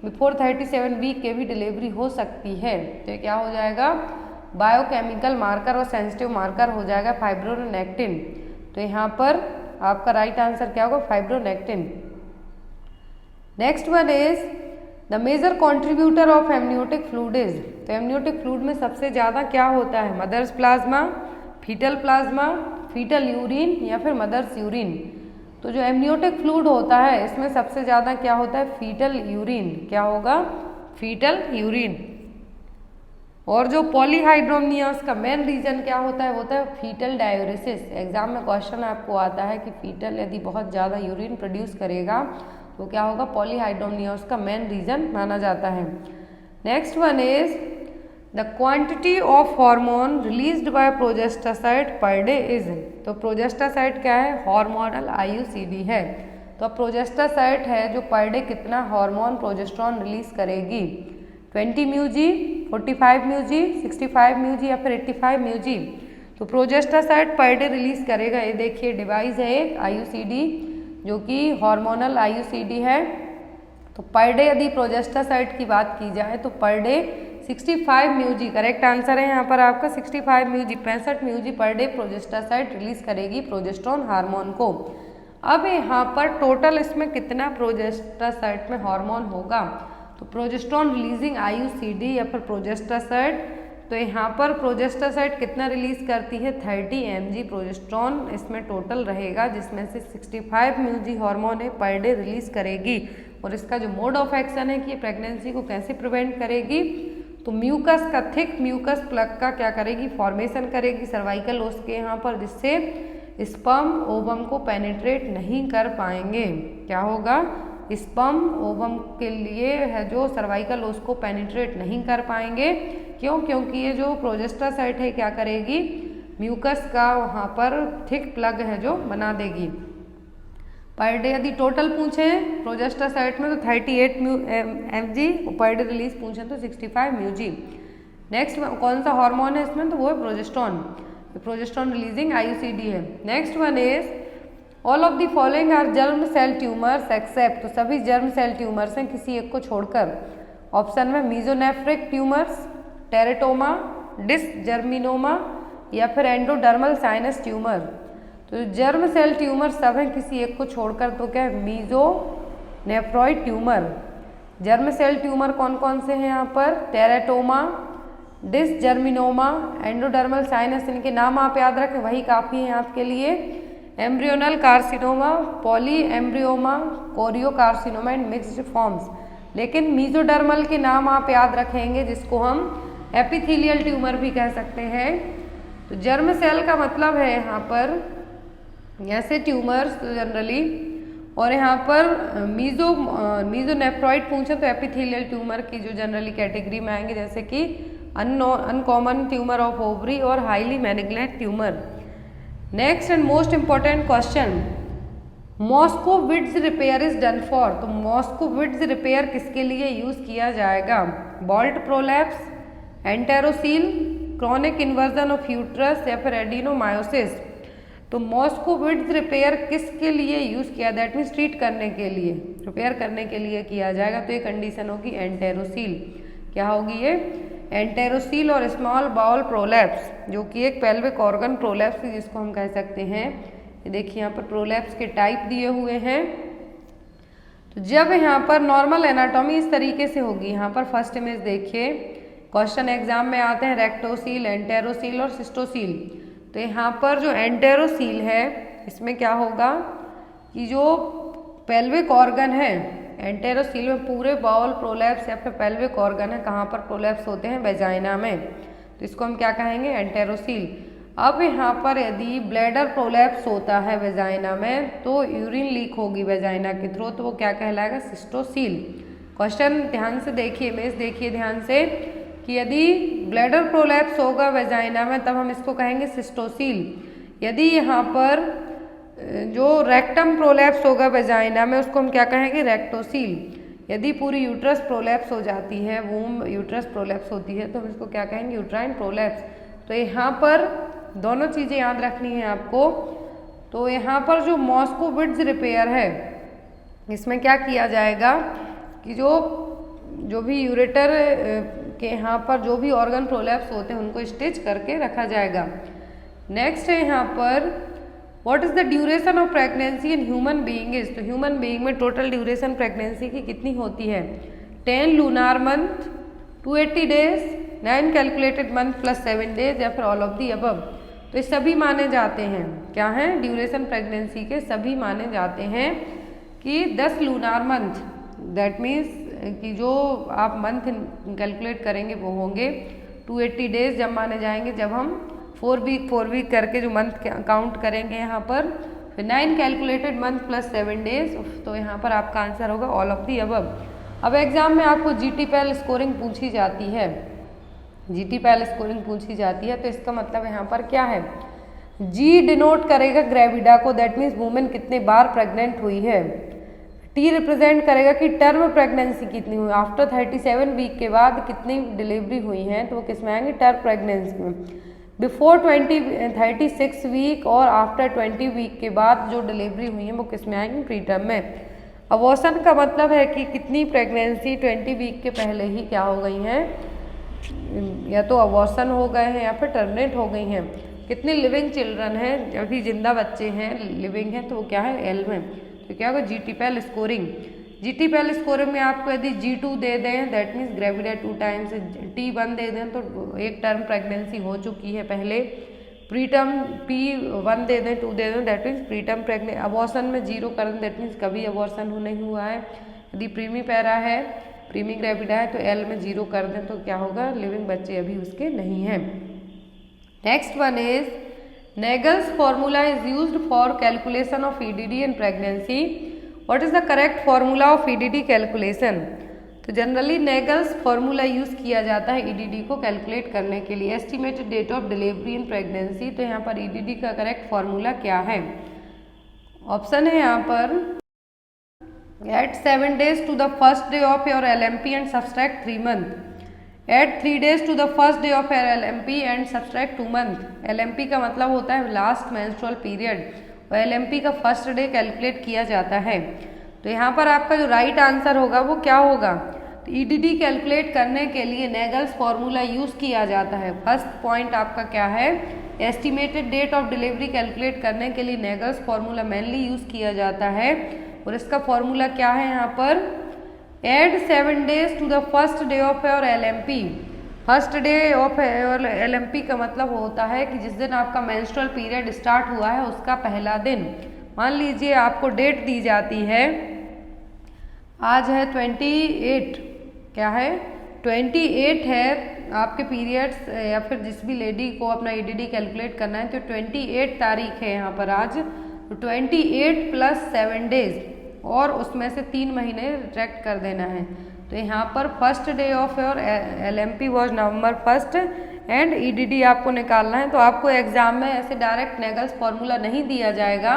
बिफोर 37 वीक के भी डिलीवरी हो सकती है। तो क्या हो जाएगा? बायोकेमिकल मार्कर और सेंसिटिव मार्कर हो जाएगा फाइब्रोनेक्टिन। तो यहाँ पर आपका राइट आंसर क्या होगा? Fibronectin. Next one is the major contributor of amniotic fluid is. तो एमनियोटिक फ्लूइड में सबसे ज़्यादा क्या होता है? Mother's plasma, fetal plasma, fetal urine या फिर मदर्स यूरिन। तो जो एमनियोटिक फ्लूइड होता है इसमें सबसे ज़्यादा क्या होता है? Fetal urine. क्या होगा? Fetal urine. और जो पॉलीहाइड्रोमनियास का मेन रीजन क्या होता है? होता है फीटल डायूरेसिस। एग्जाम में क्वेश्चन आपको आता है कि फीटल यदि बहुत ज़्यादा यूरिन प्रोड्यूस करेगा तो क्या होगा? पॉलीहाइड्रोमनियास का मेन रीजन माना जाता है। Next one is the quantity of hormone released by progestacide per day is. तो प्रोजेस्टासाइड क्या है? हार्मोनल आईयूसीडी है। तो प्रोजेस्टासाइड है जो पर डे कितना हार्मोन प्रोजेस्टेरोन रिलीज करेगी? 20 म्यूजी, 45 म्यूजी, 65 म्यूजी या फिर 85 म्यूजी। तो प्रोजेस्टासाइड पर डे रिलीज करेगा। ये देखिए डिवाइस है एक आईयूसीडी जो कि हार्मोनल आईयूसीडी है। तो पर डे यदि प्रोजेस्टासाइड की बात की जाए तो पर डे 65 म्यूजी, करेक्ट आंसर है यहाँ पर आपका 65 म्यूजी, 65 म्यूजी पर डे प्रोजेस्टासाइड रिलीज करेगी प्रोजेस्टेरोन हार्मोन को। अब यहाँ पर टोटल इसमें कितना प्रोजेस्टासाइड में हार्मोन होगा? तो प्रोजेस्टेरोन रिलीजिंग आईयूसीडी या फिर प्रोजेस्टासाइड, तो यहाँ पर प्रोजेस्टासाइड कितना रिलीज करती है? 30 mg प्रोजेस्टेरोन इसमें टोटल रहेगा, जिसमें से 65 म्यूजी हार्मोन है पर डे रिलीज करेगी। और इसका जो मोड ऑफ एक्शन है कि प्रेगनेंसी को कैसे प्रिवेंट करेगी? तो म्यूकस का, थिक म्यूकस प्लग का क्या करेगी? फॉर्मेशन करेगी सर्वाइकल ओस के यहाँ पर, जिससे स्पर्म ओवम को पेनिट्रेट नहीं कर पाएंगे। क्या होगा? स्पर्म ओवम के लिए है जो सर्वाइकल ओस को पेनिट्रेट नहीं कर पाएंगे। क्यों? क्योंकि ये जो प्रोजेस्टासाइड है क्या करेगी? म्यूकस का वहाँ पर थिक प्लग है जो बना देगी। पर डे यदि टोटल पूछे प्रोजेस्टासाइड में तो 38 mg, पर डे रिलीज पूछे तो 65 म्यूजी। नेक्स्ट कौन सा हार्मोन है इसमें? तो वो है प्रोजेस्टेरोन। प्रोजेस्टेरोन रिलीजिंग आईयूसीडी है। Next one is all of the following are germ cell tumours except. तो सभी जर्म सेल ट्यूमर्स हैं किसी एक को छोड़कर। ऑप्शन में मीजोनेफ्रिक ट्यूमर्स, टेरेटोमा, डिसजर्मिनोमा या फिर एंडोडर्मल साइनस ट्यूमर। तो जर्म सेल ट्यूमर सब हैं किसी एक को छोड़कर, तो क्या है? मीजोनेफ्रॉइड ट्यूमर। जर्म सेल ट्यूमर कौन कौन से हैं यहाँ पर? टेरेटोमा, डिसजर्मिनोमा, एंडोडर्मल साइनस, इनके नाम आप याद रखें वही काफ़ी हैं आपके लिए। Embryonal carcinoma, polyembryoma, choriocarcinoma and mixed forms. लेकिन मीजोडर्मल के नाम आप याद रखेंगे, जिसको हम एपिथेलियल ट्यूमर भी कह सकते हैं। तो जर्म सेल का मतलब है यहाँ पर ऐसे ट्यूमर्स जनरली, और यहाँ पर मीजोनेफ्रॉइड पूछे तो एपिथेलियल ट्यूमर की जो जनरली कैटेगरी में आएंगे, जैसे कि अनकॉमन ट्यूमर ऑफ ओवरी और highly malignant tumour. Next and most important question, Moskowitz repair is done for. तो मॉस्कोविट्ज रिपेयर किसके लिए यूज किया जाएगा? Vault prolapse, enterocele, chronic inversion of uterus या फिर एडिनोमायोसिस। तो मॉस्कोविट्ज रिपेयर किसके लिए यूज किया? दैट मीन्स ट्रीट करने के लिए, रिपेयर करने के लिए किया जाएगा। तो ये कंडीशन होगी एंटेरोसील। क्या होगी ये? एंटेरोसील और स्मॉल बाउल प्रोलैप्स, जो कि एक पेल्विक ऑर्गन प्रोलैप्स जिसको हम कह सकते हैं। ये देखिए यहाँ पर प्रोलैप्स के टाइप दिए हुए हैं। तो जब यहाँ पर नॉर्मल एनाटॉमी इस तरीके से होगी, यहाँ पर फर्स्ट इमेज देखिए, क्वेश्चन एग्जाम में आते हैं रेक्टोसील, एंटेरोसील और सिस्टोसील। तो यहाँ पर जो एंटेरोसील है इसमें क्या होगा कि जो पेल्विक ऑर्गन है, एंटेरोसील में पूरे बाउल प्रोलैप्स या फिर पेल्विक ऑर्गन है, कहाँ पर प्रोलैप्स होते हैं? वेजाइना में। तो इसको हम क्या कहेंगे? एंटेरोसील। अब यहाँ पर यदि ब्लैडर प्रोलैप्स होता है वेजाइना में तो यूरिन लीक होगी वेजाइना के थ्रू, तो वो क्या कहलाएगा? सिस्टोसील। क्वेश्चन ध्यान से देखिए, इमेज देखिए ध्यान से कि यदि ब्लैडर प्रोलैप्स होगा वेजाइना में तब हम इसको कहेंगे सिस्टोसील। यदि यहाँ पर जो रेक्टम प्रोलैप्स होगा वेजाइना में उसको हम क्या कहेंगे? रेक्टोसील। यदि पूरी यूट्रस प्रोलैप्स हो जाती है, वूम यूट्रस प्रोलैप्स होती है, तो हम इसको क्या कहेंगे? Uterine prolapse. तो यहाँ पर दोनों चीज़ें याद रखनी है आपको। तो यहाँ पर जो मॉस्कोविट्ज रिपेयर है इसमें क्या किया जाएगा कि जो भी यूरेटर के यहाँ पर जो भी ऑर्गन प्रोलैप्स होते हैं उनको स्टिच करके रखा जाएगा। नेक्स्ट है यहाँ पर what is the duration of pregnancy in human being is. तो ह्यूमन बीइंग में टोटल ड्यूरेशन प्रेगनेंसी की कितनी होती है? 10 lunar month, 280 days, 9 calculated month plus 7 days या फिर ऑल ऑफ दी अबव। तो ये सभी माने जाते हैं, क्या है? ड्यूरेशन प्रेगनेंसी के सभी माने जाते हैं कि 10 लूनार मंथ, दैट मीन्स कि जो आप मंथ कैलकुलेट करेंगे वो होंगे 280 डेज जब माने जाएंगे, जब हम 4 वीक करके जो मंथ काउंट करेंगे यहाँ पर, फिर 9 कैलकुलेटेड मंथ प्लस 7 डेज। तो यहाँ पर आपका आंसर होगा ऑल ऑफ दी अबव। अब एग्जाम में आपको जीटीपीएल स्कोरिंग पूछी जाती है, जीटीपीएल स्कोरिंग पूछी जाती है, तो इसका मतलब यहाँ पर क्या है? जी डिनोट करेगा ग्रेविडा को, दैट मीन्स वुमेन कितने बार प्रेग्नेंट हुई है। टी रिप्रेजेंट करेगा कि टर्म प्रेगनेंसी कितनी हुई, आफ्टर 37 वीक के बाद कितनी डिलीवरी हुई है, तो वो किस में आएंगे? टर्म प्रेगनेंसी में। बिफोर 36 वीक और आफ्टर 20 वीक के बाद जो डिलीवरी हुई है वो किस में आएंगे? प्री टर्म में। अबॉर्शन का मतलब है कि कितनी प्रेगनेंसी 20 वीक के पहले ही क्या हो गई हैं, या तो अबॉर्शन हो गए हैं या फिर टर्मिनेट हो गई हैं। कितने लिविंग चिल्ड्रन हैं, अभी जिंदा बच्चे हैं, लिविंग हैं, तो वो क्या है? एल में। तो क्या होगा? GTPL scoring. जीटीपीएल स्कोरिंग में आपको यदि G2 दे दें that means gravida 2 times, T1 दे दें तो एक टर्म प्रेगनेंसी हो चुकी है पहले, प्री टर्म P1 दे दें, 2 दे दें that means pre term pregnancy. Abortion में 0 कर दें दैट मीन्स कभी अबॉर्शन नहीं हुआ है। यदि प्रीमी पैरा है, प्रीमी ग्रेविडा है, तो L में 0 कर दें तो क्या होगा? लिविंग बच्चे अभी उसके नहीं हैं। Next one is Naegele's formula is used for calculation of EDD in pregnancy. What is the correct formula of EDD calculation? तो जनरली नेगल्स फॉर्मूला यूज किया जाता है ईडीडी को कैलकुलेट करने के लिए। Estimated date of delivery in pregnancy, तो यहाँ पर ईडीडी का करेक्ट फॉर्मूला क्या है? ऑप्शन है यहाँ पर add 7 days to the first day of your LMP and subtract 3 months. Add 3 days to the first day of your LMP and subtract 2 months. LMP का मतलब होता है लास्ट मेंस्ट्रुअल पीरियड और LMP का फर्स्ट डे कैलकुलेट किया जाता है। तो यहाँ पर आपका जो राइट आंसर होगा वो क्या होगा? तो ईडीडी कैलकुलेट करने के लिए नेगल्स फॉर्मूला यूज किया जाता है। फर्स्ट पॉइंट आपका क्या है? Estimated date of delivery calculate करने के लिए नेगल्स फॉर्मूला मेनली यूज किया जाता है और इसका फॉर्मूला क्या है यहाँ पर? Add 7 days to the first day of your LMP। First day of your LMP का मतलब होता है कि जिस दिन आपका मेंस्ट्रुअल पीरियड स्टार्ट हुआ है उसका पहला दिन। मान लीजिए आपको डेट दी जाती है, आज है 28, क्या है? 28 है आपके पीरियड्स, या फिर जिस भी लेडी को अपना ईडीडी कैलकुलेट करना है तो 28 तारीख है यहाँ पर आज, तो 28 + 7 डेज और उसमें से 3 महीने रिट्रैक्ट कर देना है। तो यहाँ पर first day of your LMP was November 1 and EDD आपको निकालना है। तो आपको एग्जाम में ऐसे डायरेक्ट नेगल्स फॉर्मूला नहीं दिया जाएगा,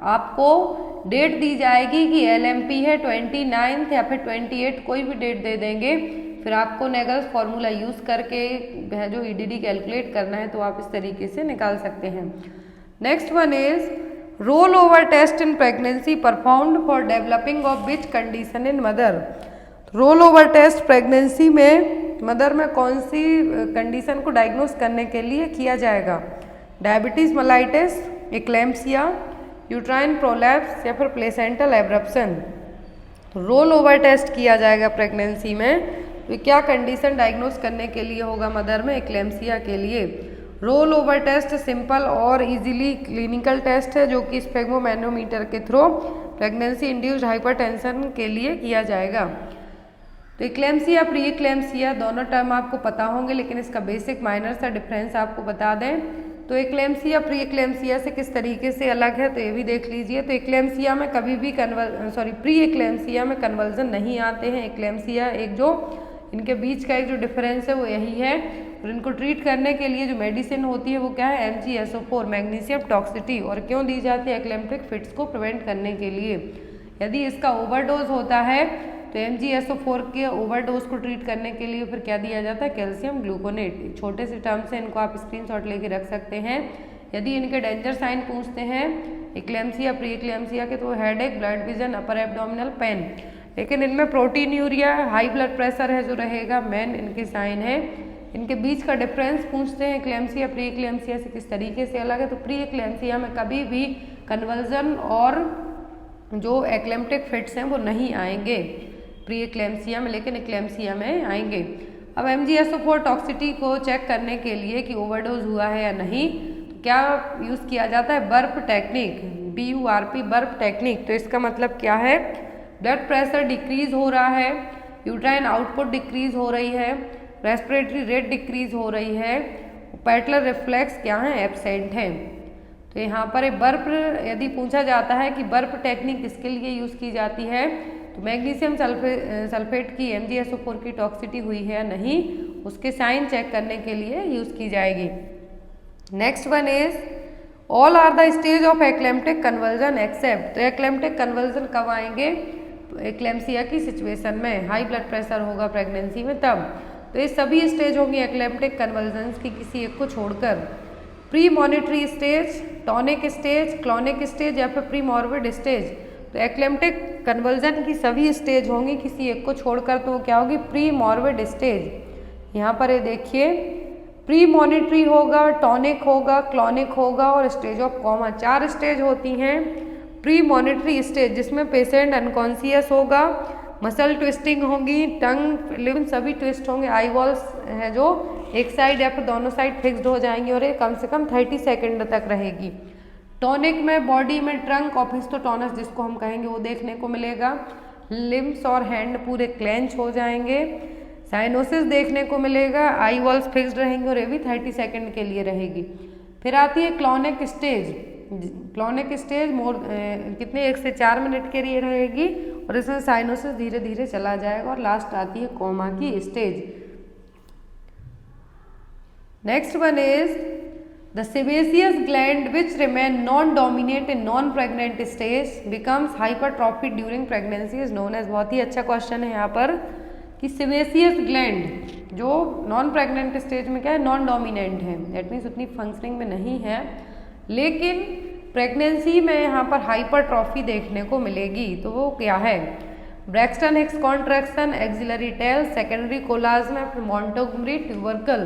आपको डेट दी जाएगी कि LMP है 29 या फिर 28, कोई भी डेट दे देंगे। फिर आपको नेगल्स फॉर्मूला यूज़ करके जो EDD कैलकुलेट करना है तो आप इस तरीके से निकाल सकते हैं। Next one is roll over test in pregnancy performed for developing of which condition in mother. Roll over test pregnancy में मदर में कौन सी कंडीशन को डायग्नोस करने के लिए किया जाएगा? Diabetes mellitus, eclampsia, uterine prolapse या फिर placental abruption. Roll over test किया जाएगा प्रेगनेंसी में, तो क्या कंडीशन डायग्नोस करने के लिए होगा मदर में? एक्लेम्पसिया के लिए। रोल ओवर टेस्ट सिंपल और इजीली क्लिनिकल टेस्ट है जो कि स्फेग्मोमैनोमीटर के थ्रू प्रेगनेंसी इंड्यूस्ड हाइपरटेंशन के लिए किया जाएगा। तो एक्लेम्पसिया प्री एक्लेम्पसिया दोनों टर्म आपको पता होंगे, लेकिन इसका बेसिक माइनर सा डिफरेंस आपको बता दें। तो एक्लेम्पसिया प्री एक्लेम्पसिया से किस तरीके से अलग है तो ये भी देख लीजिए। तो एक्लेम्पसिया में कभी भी प्री एक्लेम्पसिया में कन्वर्जन नहीं आते हैं। एक्लेम्पसिया एक जो इनके बीच का एक जो डिफरेंस है वो यही है। और इनको ट्रीट करने के लिए जो मेडिसिन होती है वो क्या है? MgSO4 magnesium toxicity. और क्यों दी जाती है? एक्लेम्प्टिक फिट्स को प्रिवेंट करने के लिए। यदि इसका ओवरडोज होता है तो MgSO4 के ओवरडोज को ट्रीट करने के लिए फिर क्या दिया जाता है? Calcium gluconate. छोटे से टर्म से इनको आप स्क्रीनशॉट लेके रख सकते हैं। यदि इनके डेंजर साइन पूछते हैं एक्लेम्पसिया प्री एक्लेम्पसिया के तो हेडेक, ब्लड विजन, अपर एब्डोमिनल पेन। लेकिन इनमें प्रोटीनयूरिया, हाई ब्लड प्रेशर है जो रहेगा मेन इनके साइन है। इनके बीच का डिफरेंस पूछते हैं एक्लेम्पसिया प्री एक्लेम्पसिया से किस तरीके से अलग है। तो प्री एक्लेम्पसिया में कभी भी कन्वर्जन और जो एक्लेम्प्टिक फिट्स हैं वो नहीं आएंगे प्री एक्लेम्पसिया में, लेकिन एक्लेम्पसिया में आएंगे। अब MgSO4 टॉक्सिटी को चेक करने के लिए कि ओवरडोज हुआ है या नहीं तो क्या यूज़ किया जाता है? Burp technique, BURP burp technique. तो इसका मतलब क्या है? ब्लड प्रेशर डिक्रीज हो रहा है, यूट्राइन आउटपुट डिक्रीज हो रही है, रेस्पिरेटरी रेट डिक्रीज हो रही है, पैटलर रिफ्लेक्स क्या है? एब्सेंट है। तो यहाँ पर एक बर्प यदि पूछा जाता है कि बर्प टेक्निक किसके लिए यूज़ की जाती है तो मैग्नीशियम सल्फेट की MgSO4 की टॉक्सिटी हुई है या नहीं उसके साइन चेक करने के लिए यूज़ की जाएगी। Next one is all are the stage of eclamptic conversion except. तो एक्लेम्प्टिक कन्वर्जन कब आएंगे? एक्लेम्पसिया की सिचुएशन में, हाई ब्लड प्रेशर होगा प्रेगनेंसी में तब। तो ये सभी स्टेज होंगी एक्लेम्प्टिक कन्वर्जन की किसी एक को छोड़कर। Pre monetary stage, tonic stage, clonic stage या फिर प्री मॉर्बिड स्टेज। तो एक्लेम्प्टिक कन्वर्जन की सभी स्टेज होंगी किसी एक को छोड़कर, तो क्या होगी? Pre morbid stage. यहाँ पर ये देखिए प्री मॉनिटरी होगा, टॉनिक होगा, क्लॉनिक होगा और स्टेज ऑफ कॉमा। 4 स्टेज होती हैं। प्री मॉनिटरी स्टेज जिसमें पेशेंट अनकॉन्शियस होगा, मसल ट्विस्टिंग होगी, टंग लिम्ब सभी ट्विस्ट होंगे, आई वॉल्स है जो एक साइड या फिर दोनों साइड फिक्स्ड हो जाएंगी और ये कम से कम 30 सेकेंड तक रहेगी। टॉनिक में बॉडी में ट्रंक ऑफिस्टोटोनस जिसको हम कहेंगे वो देखने को मिलेगा, लिम्स और हैंड पूरे क्लेंच हो जाएंगे, साइनोसिस देखने को मिलेगा, आई वॉल्स फिक्स्ड रहेंगे और ये भी 30 सेकेंड के लिए रहेगी। फिर आती है क्लॉनिक स्टेज। क्लॉनिक स्टेज कितने 1 से 4 मिनट के लिए रहेगी और इसमें साइनोसिस धीरे धीरे चला जाएगा। और लास्ट आती है कोमा की stage. Next one is the sebaceous gland which remain non dominate in non pregnant stage becomes hypertrophy during pregnancy is known as. बहुत ही अच्छा क्वेश्चन है यहाँ पर कि सेबेसियस ग्लैंड जो नॉन प्रेग्नेंट स्टेज में क्या है? नॉन डोमिनेंट है, दैट मीन्स उतनी फंक्शनिंग में नहीं है, लेकिन प्रेगनेंसी में यहाँ पर हाइपरट्रॉफी देखने को मिलेगी। तो वो क्या है? Braxton Hicks contraction, axillary tail, secondary chloasma, फिर मॉन्टोगमरी ट्यूबरकल।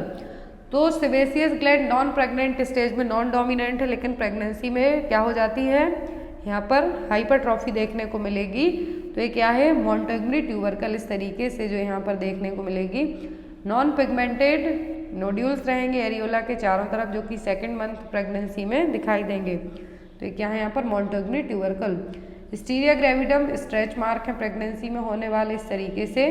तो sebaceous gland non pregnant stage में नॉन डोमिनेंट है, लेकिन प्रेगनेंसी में क्या हो जाती है? यहाँ पर हाइपरट्रॉफी देखने को मिलेगी। तो ये क्या है? मॉन्टोगमरी ट्यूबरकल इस तरीके से जो यहाँ पर देखने को मिलेगी। नॉन पिगमेंटेड नोड्यूल्स रहेंगे एरियोला के चारों तरफ जो कि 2nd मंथ प्रेगनेंसी में दिखाई देंगे। तो ये क्या है यहाँ पर? मॉन्टोगमरी ट्यूबरकल। स्टीरिया ग्रेविडम स्ट्रेच मार्क है प्रेगनेंसी में होने वाले इस तरीके से।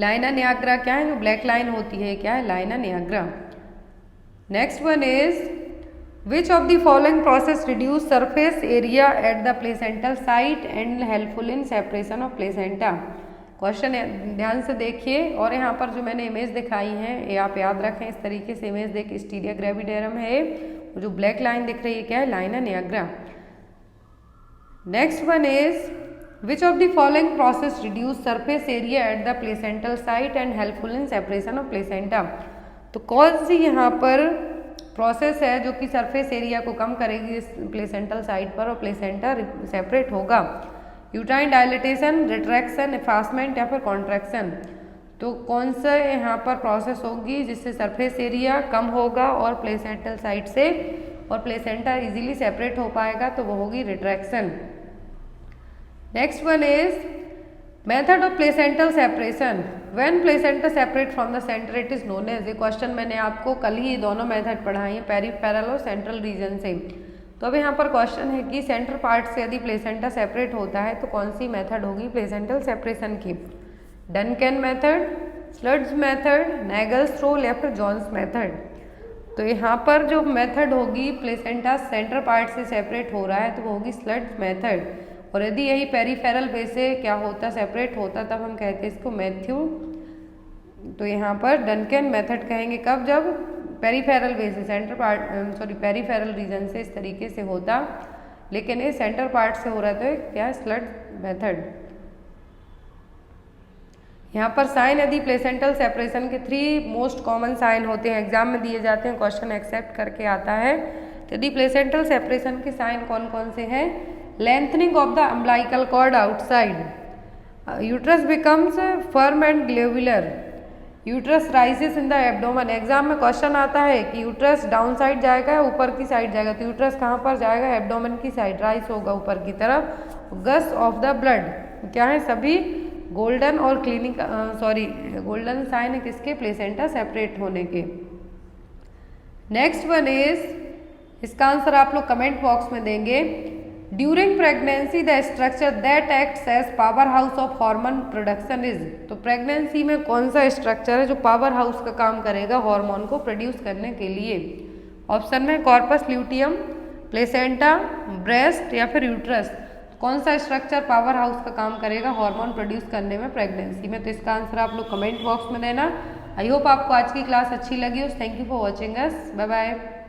लाइना नियाग्रा क्या है? जो ब्लैक लाइन होती है क्या है? लाइना Niagara. Next one is which of the following process reduce surface area at the placental site and helpful in separation of placenta. Question ध्यान से देखिए और यहाँ पर जो मैंने इमेज दिखाई है ये आप याद रखें। इस तरीके से इमेज देख, स्टीरिया ग्रेविडेरम है, जो ब्लैक लाइन दिख रही है क्या है, लाइन है Niagara. Next one is which of the following process reduce surface area at the placental site and helpful in separation of placenta. तो कौन सी यहाँ पर प्रोसेस है जो कि सरफेस एरिया को कम करेगी इस प्लेसेंटल साइट पर और प्लेसेंटा सेपरेट होगा। यूट्राइन डायलिटेशन, रिट्रैक्शन, एफास्टमेंट या फिर कॉन्ट्रैक्शन। तो कौन सा यहाँ पर प्रोसेस होगी जिससे सरफेस एरिया कम होगा और प्लेसेंटल साइट से और प्लेसेंटा इजीली सेपरेट हो पाएगा, तो वो होगी retraction. Next one is method of placental separation when placenta separate from the centre it is known as. ये क्वेश्चन मैंने आपको कल ही दोनों मेथड पढ़ाई है, पेरिफेरल और सेंट्रल रीजन से। तो अब यहाँ पर क्वेश्चन है कि सेंटर पार्ट से यदि प्लेसेंटा सेपरेट होता है तो कौन सी मेथड होगी प्लेसेंटल सेपरेशन की। Duncan method, Schultze method, Naegele's rule या फिर जॉन्स मेथड। तो यहाँ पर जो मेथड होगी प्लेसेंटा सेंटर पार्ट से सेपरेट हो रहा है तो वो होगी स्लट्स मेथड। और यदि यही पेरिफेरल वे से क्या होता, सेपरेट होता, तब हम कहते हैं इसको मैथ्यू। तो यहाँ पर डनकन मेथड कहेंगे कब, जब पेरिफेरल वे से सेंटर पार्ट पेरिफेरल रीजन से इस तरीके से होता, लेकिन ये सेंटर पार्ट से हो रहा है तो क्या है स्लट मेथड। यहाँ पर साइन यदि प्लेसेंटल सेपरेशन के 3 मोस्ट कॉमन साइन होते हैं, एग्जाम में दिए जाते हैं, क्वेश्चन एक्सेप्ट करके आता है। तो यदि प्लेसेंटल सेपरेशन के साइन कौन कौन से हैं, lengthening of the umbilical cord outside, uterus becomes firm and globular, uterus rises in the abdomen. Exam में क्वेश्चन आता है कि यूट्रस डाउन साइड जाएगा या ऊपर की साइड जाएगा, तो यूट्रस कहाँ पर जाएगा, एब्डोमेन की साइड, राइज होगा ऊपर की तरफ। गस ऑफ द ब्लड क्या है, सभी गोल्डन और गोल्डन साइन है किसके, प्लेसेंटा सेपरेट होने के। नेक्स्ट वन इज, इसका आंसर आप लोग कमेंट बॉक्स में देंगे। During pregnancy the structure that acts as powerhouse of hormone production is. तो प्रेगनेंसी में कौन सा स्ट्रक्चर है जो पावर हाउस का काम करेगा हार्मोन को प्रोड्यूस करने के लिए। ऑप्शन में कॉर्पस ल्यूटियम, प्लेसेंटा, ब्रेस्ट या फिर यूट्रस। कौन सा स्ट्रक्चर पावर हाउस का काम करेगा हार्मोन प्रोड्यूस करने में प्रेगनेंसी में। तो इसका आंसर आप लोग कमेंट बॉक्स में देना। आई होप आपको आज की क्लास अच्छी लगी हो। Thank you for watching us, bye bye.